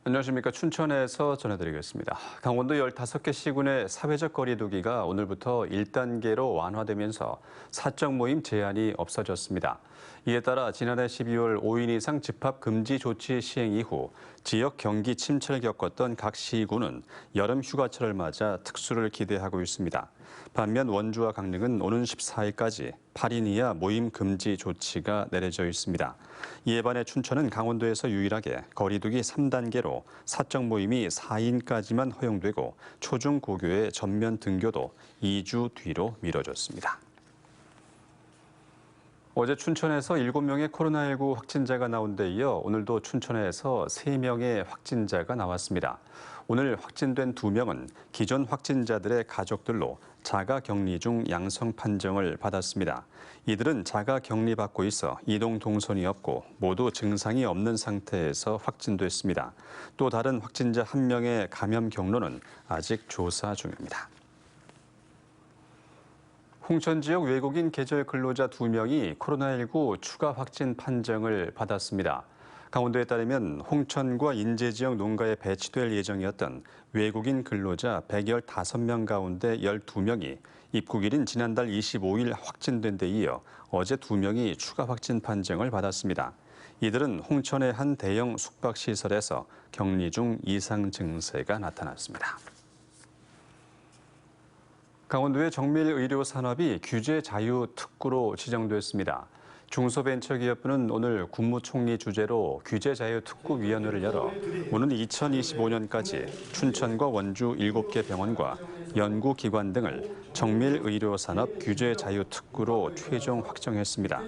안녕하십니까. 춘천에서 전해드리겠습니다. 강원도 15개 시군의 사회적 거리 두기가 오늘부터 1단계로 완화되면서 사적 모임 제한이 없어졌습니다. 이에 따라 지난해 12월 5인 이상 집합 금지 조치 시행 이후 지역 경기 침체를 겪었던 각 시군은 여름 휴가철을 맞아 특수를 기대하고 있습니다. 반면 원주와 강릉은 오는 14일까지 8인 이하 모임 금지 조치가 내려져 있습니다. 이에 반해 춘천은 강원도에서 유일하게 거리두기 3단계로 사적 모임이 4인까지만 허용되고 초중고교의 전면 등교도 2주 뒤로 미뤄졌습니다. 어제 춘천에서 7명의 코로나19 확진자가 나온 데 이어 오늘도 춘천에서 3명의 확진자가 나왔습니다. 오늘 확진된 2명은 기존 확진자들의 가족들로 자가격리 중 양성 판정을 받았습니다. 이들은 자가격리받고 있어 이동 동선이 없고 모두 증상이 없는 상태에서 확진됐습니다. 또 다른 확진자 1명의 감염 경로는 아직 조사 중입니다. 홍천 지역 외국인 계절 근로자 2명이 코로나19 추가 확진 판정을 받았습니다. 강원도에 따르면 홍천과 인제 지역 농가에 배치될 예정이었던 외국인 근로자 115명 가운데 12명이 입국일인 지난달 25일 확진된 데 이어 어제 2명이 추가 확진 판정을 받았습니다. 이들은 홍천의 한 대형 숙박시설에서 격리 중 이상 증세가 나타났습니다. 강원도의 정밀의료 산업이 규제 자유 특구로 지정됐습니다. 중소벤처기업부는 오늘 국무총리 주재로 규제자유특구위원회를 열어 오는 2025년까지 춘천과 원주 7개 병원과 연구기관 등을 정밀의료산업 규제자유특구로 최종 확정했습니다.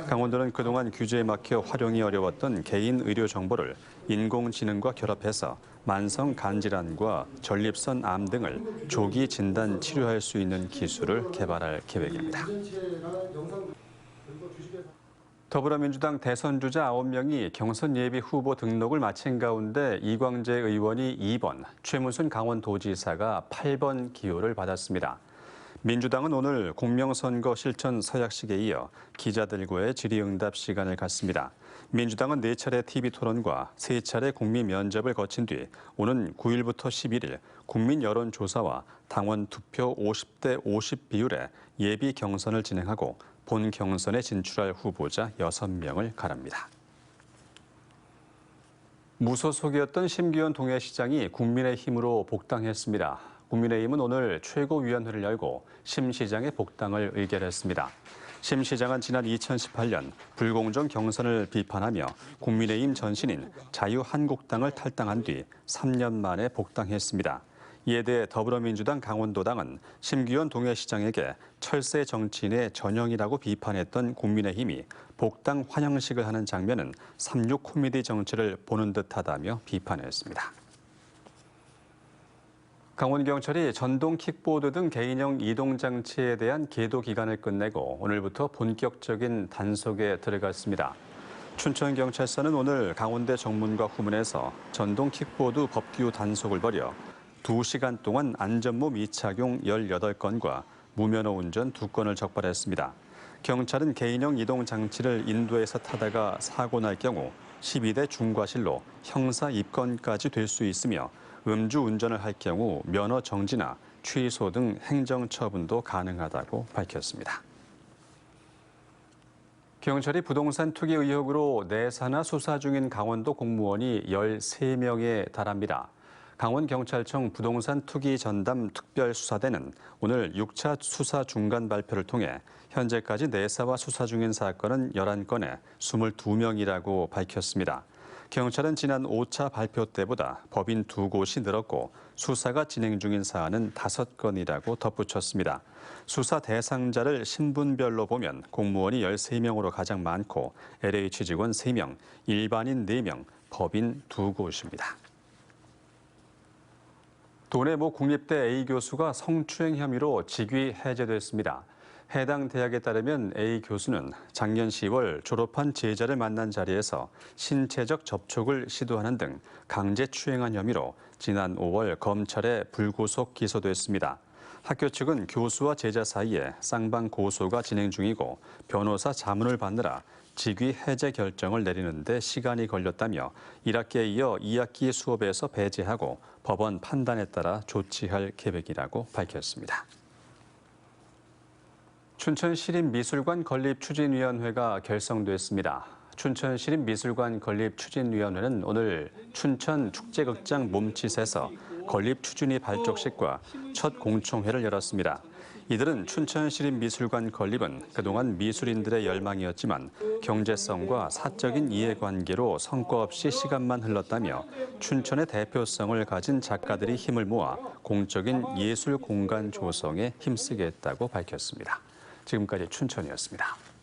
강원도는 그동안 규제에 막혀 활용이 어려웠던 개인 의료 정보를 인공지능과 결합해서 만성 간질환과 전립선 암 등을 조기 진단 치료할 수 있는 기술을 개발할 계획입니다. 더불어민주당 대선 주자 9명이 경선 예비 후보 등록을 마친 가운데 이광재 의원이 2번, 최문순 강원도지사가 8번 기호를 받았습니다. 민주당은 오늘 공명선거 실천 서약식에 이어 기자들과의 질의응답 시간을 갖습니다. 민주당은 4차례 TV토론과 3차례 국민 면접을 거친 뒤 오는 9일부터 11일 국민 여론조사와 당원 투표 50대 50 비율의 예비 경선을 진행하고 본 경선에 진출할 후보자 6명을 가릅니다. 무소속이었던 심기현 동해시장이 국민의힘으로 복당했습니다. 국민의힘은 오늘 최고위원회를 열고 심 시장의 복당을 의결했습니다. 심 시장은 지난 2018년 불공정 경선을 비판하며 국민의힘 전신인 자유한국당을 탈당한 뒤 3년 만에 복당했습니다. 이에 대해 더불어민주당 강원도당은 심기현 동해시장에게 철새 정치인의 전형이라고 비판했던 국민의힘이 복당 환영식을 하는 장면은 36 코미디 정치를 보는 듯하다며 비판했습니다. 강원경찰이 전동 킥보드 등 개인형 이동장치에 대한 계도 기간을 끝내고 오늘부터 본격적인 단속에 들어갔습니다. 춘천경찰서는 오늘 강원대 정문과 후문에서 전동 킥보드 법규 단속을 벌여 2시간 동안 안전모 미착용 18건과 무면허 운전 2건을 적발했습니다. 경찰은 개인형 이동장치를 인도에서 타다가 사고 날 경우 12대 중과실로 형사 입건까지 될 수 있으며 음주 운전을 할 경우 면허 정지나 취소 등 행정처분도 가능하다고 밝혔습니다. 경찰이 부동산 투기 의혹으로 내사나 수사 중인 강원도 공무원이 13명에 달합니다. 강원경찰청 부동산 투기 전담 특별수사대는 오늘 6차 수사 중간 발표를 통해 현재까지 내사와 수사 중인 사건은 11건에 22명이라고 밝혔습니다. 경찰은 지난 5차 발표 때보다 법인 2곳이 늘었고 수사가 진행 중인 사안은 5건이라고 덧붙였습니다. 수사 대상자를 신분별로 보면 공무원이 13명으로 가장 많고 LH 직원 3명, 일반인 4명, 법인 2곳입니다. 도내 모 국립대 A 교수가 성추행 혐의로 직위 해제됐습니다. 해당 대학에 따르면 A 교수는 작년 10월 졸업한 제자를 만난 자리에서 신체적 접촉을 시도하는 등 강제 추행한 혐의로 지난 5월 검찰에 불구속 기소됐습니다. 학교 측은 교수와 제자 사이에 쌍방 고소가 진행 중이고 변호사 자문을 받느라 직위 해제 결정을 내리는 데 시간이 걸렸다며 1학기에 이어 2학기 수업에서 배제하고 법원 판단에 따라 조치할 계획이라고 밝혔습니다. 춘천시립미술관 건립추진위원회가 결성됐습니다. 춘천시립미술관 건립추진위원회는 오늘 춘천축제극장 몸짓에서 건립추진위 발족식과 첫 공청회를 열었습니다. 이들은 춘천시립미술관 건립은 그동안 미술인들의 열망이었지만 경제성과 사적인 이해관계로 성과 없이 시간만 흘렀다며 춘천의 대표성을 가진 작가들이 힘을 모아 공적인 예술 공간 조성에 힘쓰겠다고 밝혔습니다. 지금까지 춘천이었습니다.